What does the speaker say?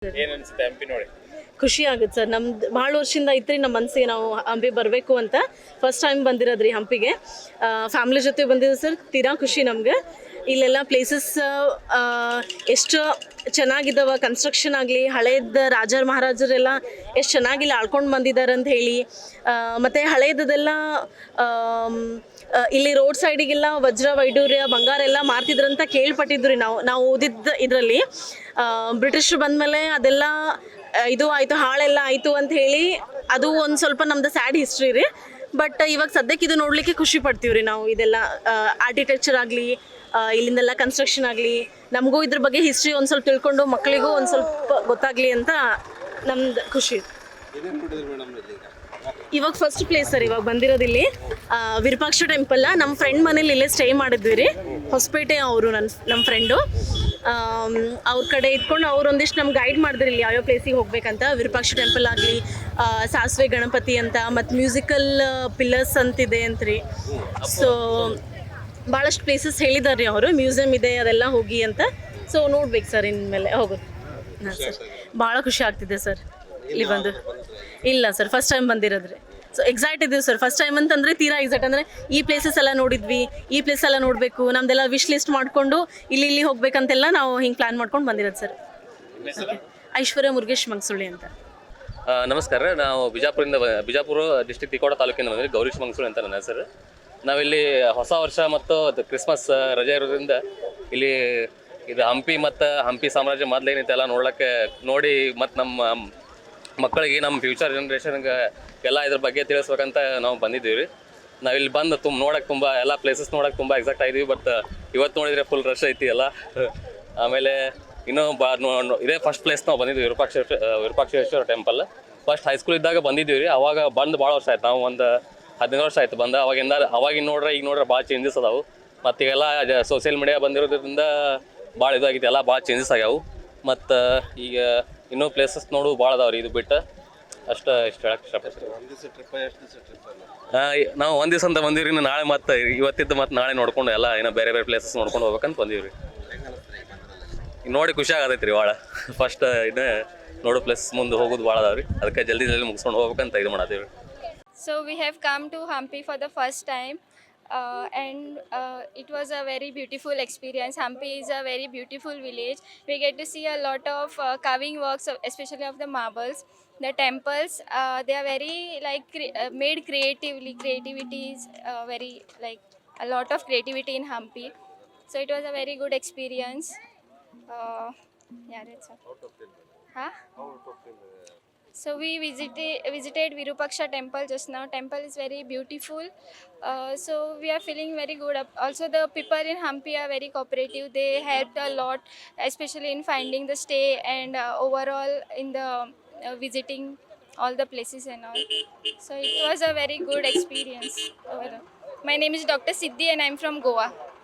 ಏನ್ ಅನ್ಸುತ್ತೆ ಹಂಪಿ ನೋಡಿ? ಖುಷಿ ಆಗುತ್ತೆ ಸರ್. ನಮ್ದು ಭಾಳ ವರ್ಷದಿಂದ ಐತ್ರಿ ನಮ್ಮ ಮನಸ್ಸಿಗೆ ನಾವು ಹಂಪಿ ಬರಬೇಕು ಅಂತ. ಫಸ್ಟ್ ಟೈಮ್ ಬಂದಿರೋದ್ರಿ ಹಂಪಿಗೆ. ಫ್ಯಾಮ್ಲಿ ಜೊತೆ ಬಂದಿದ್ದು ಸರ್. ತೀರಾ ಖುಷಿ ನಮ್ಗೆ. ಇಲ್ಲೆಲ್ಲ ಪ್ಲೇಸಸ್ ಎಷ್ಟು ಚೆನ್ನಾಗಿದ್ದಾವೆ. ಕನ್ಸ್ಟ್ರಕ್ಷನ್ ಆಗಲಿ, ಹಳೇದು ರಾಜರು ಮಹಾರಾಜರೆಲ್ಲ ಎಷ್ಟು ಚೆನ್ನಾಗಿ ಇಲ್ಲಿ ಆಳ್ಕೊಂಡು ಬಂದಿದ್ದಾರೆ ಅಂತ ಹೇಳಿ. ಮತ್ತು ಹಳೇದೆಲ್ಲ ಇಲ್ಲಿ ರೋಡ್ ಸೈಡಿಗೆಲ್ಲ ವಜ್ರ ವೈಡೂರ್ಯ ಬಂಗಾರ ಎಲ್ಲ ಮಾರ್ತಿದ್ರಂತ ಕೇಳ್ಪಟ್ಟಿದ್ವಿ ನಾವು ಓದಿದ್ದು ಇದರಲ್ಲಿ. ಬ್ರಿಟಿಷರು ಬಂದಮೇಲೆ ಅದೆಲ್ಲ ಇದು ಆಯಿತು, ಹಾಳೆಲ್ಲ ಆಯಿತು ಅಂತ ಹೇಳಿ ಅದು ಒಂದು ಸ್ವಲ್ಪ ನಮ್ದು ಸ್ಯಾಡ್ ಹಿಸ್ಟ್ರಿ ರೀ. ಬಟ್ ಇವಾಗ ಸದ್ಯಕ್ಕೆ ಇದು ನೋಡಲಿಕ್ಕೆ ಖುಷಿ ಪಡ್ತೀವಿ ರೀ ನಾವು. ಇದೆಲ್ಲ ಆರ್ಕಿಟೆಕ್ಚರ್ ಆಗಲಿ, ಇಲ್ಲಿಂದೆಲ್ಲ ಕನ್ಸ್ಟ್ರಕ್ಷನ್ ಆಗಲಿ, ನಮಗೂ ಇದ್ರ ಬಗ್ಗೆ ಹಿಸ್ಟ್ರಿ ಒಂದು ಸ್ವಲ್ಪ ತಿಳ್ಕೊಂಡು ಮಕ್ಕಳಿಗೂ ಒಂದು ಸ್ವಲ್ಪ ಗೊತ್ತಾಗಲಿ ಅಂತ ನಮ್ದು ಖುಷಿ. ಇವಾಗ ಫಸ್ಟ್ ಪ್ಲೇಸ್ ಸರ್ ಇವಾಗ ಬಂದಿರೋದಿಲ್ಲಿ ವಿರೂಪಾಕ್ಷ ಟೆಂಪಲ್. ನಮ್ಮ ಫ್ರೆಂಡ್ ಮನೇಲಿ ಇಲ್ಲೇ ಸ್ಟೇ ಮಾಡಿದ್ವಿ ರೀ. ಹೊಸಪೇಟೆ ಅವರು ನಮ್ಮ ಫ್ರೆಂಡು. ಅವ್ರ ಕಡೆ ಇಟ್ಕೊಂಡು ಅವ್ರು ಒಂದಿಷ್ಟು ನಮ್ಗೆ ಗೈಡ್ ಮಾಡಿದ್ರಿ ಇಲ್ಲಿ ಯಾವ್ಯಾವ ಪ್ಲೇಸಿಗೆ ಹೋಗ್ಬೇಕಂತ. ವಿರೂಪಾಕ್ಷ ಟೆಂಪಲ್ ಆಗಲಿ, ಸಾಸಿವೆ ಗಣಪತಿ ಅಂತ, ಮತ್ತು ಮ್ಯೂಸಿಕಲ್ ಪಿಲ್ಲರ್ಸ್ ಅಂತಿದೆ ಅಂತ್ರಿ. ಸೊ ಭಾಳಷ್ಟು ಪ್ಲೇಸಸ್ ಹೇಳಿದಾರೆ ರೀ ಅವರು. ಮ್ಯೂಸಿಯಮ್ ಇದೆ, ಅದೆಲ್ಲ ಹೋಗಿ ಅಂತ. ಸೊ ನೋಡ್ಬೇಕು ಸರ್ ಇನ್ಮೇಲೆ ಹೋಗೋದು. ಹಾಂ ಸರ್, ಭಾಳ ಖುಷಿ ಆಗ್ತಿದೆ ಸರ್ ಇಲ್ಲಿ ಬಂದು. ಇಲ್ಲ ಸರ್, ಫಸ್ಟ್ ಟೈಮ್ ಬಂದಿರೋದ್ರಿ. ಸೊ ಎಕ್ಸೈಟ್ ಇದ್ದೀವಿ ಸರ್. ಫಸ್ಟ್ ಟೈಮ್ ಅಂತಂದರೆ ತೀರಾ ಎಕ್ಸೈಟ್. ಅಂದರೆ ಈ ಪ್ಲೇಸಸ್ ಎಲ್ಲ ನೋಡಿದ್ವಿ, ಈ ಪ್ಲೇಸ್ ಎಲ್ಲ ನೋಡಬೇಕು, ನಮ್ದೆಲ್ಲ ವಿಶ್ ಲಿಸ್ಟ್ ಮಾಡಿಕೊಂಡು ಇಲ್ಲಿ ಹೋಗ್ಬೇಕಂತೆಲ್ಲ ನಾವು ಹಿಂಗೆ ಪ್ಲ್ಯಾನ್ ಮಾಡ್ಕೊಂಡು ಬಂದಿರೋದು ಸರ್. ಐಶ್ವರ್ಯ ಮುರುಗೇಶ್ ಮಂಗಸುಳಿ ಅಂತ. ನಮಸ್ಕಾರ. ನಾವು ಬಿಜಾಪುರ ಡಿಸ್ಟ್ರಿಕ್ಟ್ ತಿಕೋಟ ತಾಲೂಕಿಂದ ಬಂದಿರಿ. ಗೌರೀಶ್ ಮಂಗಸುಳಿ ಅಂತ ನನ್ನ ಹೆಸರು. ನಾವಿಲ್ಲಿ ಹೊಸ ವರ್ಷ ಮತ್ತು ಕ್ರಿಸ್ಮಸ್ ರಜೆ ಇರೋದ್ರಿಂದ ಇಲ್ಲಿ ಇದು ಹಂಪಿ ಮತ್ತು ಹಂಪಿ ಸಾಮ್ರಾಜ್ಯ ಮೊದಲೇನೈತೆ ಎಲ್ಲ ನೋಡಿ ಮತ್ತು ನಮ್ಮ ಮಕ್ಕಳಿಗೆ, ನಮ್ಮ ಫ್ಯೂಚರ್ ಜನ್ರೇಷನ್ಗೆ ಎಲ್ಲ ಇದ್ರ ಬಗ್ಗೆ ತಿಳಿಸ್ಬೇಕಂತ ನಾವು ಬಂದಿದ್ದೀವಿ ರೀ. ನಾವಿಲ್ಲಿ ಬಂದು ನೋಡೋಕೆ ತುಂಬ ಎಲ್ಲ ಪ್ಲೇಸಸ್ ನೋಡೋಕೆ ತುಂಬ ಎಕ್ಸಾಕ್ಟ್ ಆಗಿದ್ದೀವಿ. ಬಟ್ ಇವತ್ತು ನೋಡಿದರೆ ಫುಲ್ ರಶ್ ಐತಿ ಎಲ್ಲ. ಆಮೇಲೆ ಇನ್ನೂ ಇದೇ ಫಸ್ಟ್ ಪ್ಲೇಸ್ ನಾವು ಬಂದಿದ್ದೀವಿ, ವಿರೂಪಾಕ್ಷೇಶ್ವರ ಟೆಂಪಲ್. ಫಸ್ಟ್ ಹೈಸ್ಕೂಲ್ ಇದ್ದಾಗ ಬಂದಿದ್ದೀವಿ ರೀ. ಅವಾಗ ಬಂದು ಭಾಳ ವರ್ಷ ಆಯ್ತು. ನಾವು ಒಂದು 15 ವರ್ಷ ಆಯ್ತು ಬಂದು. ಅವಾಗಿನ ನೋಡ್ರೆ ಈಗ ನೋಡ್ರೆ ಭಾಳ ಚೇಂಜಸ್ ಅದಾವೆ. ಮತ್ತು ಈಗೆಲ್ಲ ಸೋಷಿಯಲ್ ಮೀಡಿಯಾ ಬಂದಿರೋದ್ರಿಂದ ಭಾಳ ಇದಾಗಿದೆ, ಎಲ್ಲ ಭಾಳ ಚೇಂಜಸ್ ಆಗ್ಯಾವು. ಮತ್ತು ಈಗ ಇನ್ನೂ ಪ್ಲೇಸಸ್ ನೋಡು ಭಾಳ ಅದಾವೆ ರೀ. ಇದು ಬಿಟ್ಟು ಇಷ್ಟು ಹೇಳಕ್ಕೆ ಇಷ್ಟಪಡ್ತೀವಿ. ನಾವು ಒಂದು ದಿವಸ ಅಂತ ಬಂದೀವಿ ರೀ. ನಾಳೆ ಮತ್ತು ಇವತ್ತಿದ್ದು ಮತ್ತು ನಾಳೆ ನೋಡ್ಕೊಂಡು ಎಲ್ಲ ಏನೋ ಬೇರೆ ಬೇರೆ ಪ್ಲೇಸಸ್ ನೋಡ್ಕೊಂಡು ಹೋಗ್ಬೇಕಂತ ಬಂದೀವಿ ರೀ. ನೋಡಿ ಖುಷಿ ಆಗತೈತೆ ರೀ ಭಾಳ. ಫಸ್ಟ್ ಇನ್ನೇ ನೋಡೋ ಪ್ಲೇಸ್ ಮುಂದೆ ಹೋಗೋದು ಭಾಳ ಅದಾವೆ ರೀ. ಅದಕ್ಕೆ ಜಲ್ದಿ ಮುಗಿಸ್ಕೊಂಡು ಹೋಗ್ಬೇಕಂತ ಇದು ಮಾಡತ್ತೀವಿ ರೀ. So we have come to Hampi for the first time, and it was a very beautiful experience. Hampi is a very beautiful village. We get to see a lot of carving works, especially of the marbles. The temples, they are very like made creatively. Creativity is very like a lot of creativity in Hampi. So it was a very good experience. Yeah, that's all. Huh? So we visited Virupaksha temple just now. Temple is very beautiful. So we are feeling very good. Also the people in Hampi are very cooperative. They helped a lot, especially in finding the stay and overall in the visiting all the places and all. So it was a very good experience overall. My name is Dr. Siddhi and I am from Goa.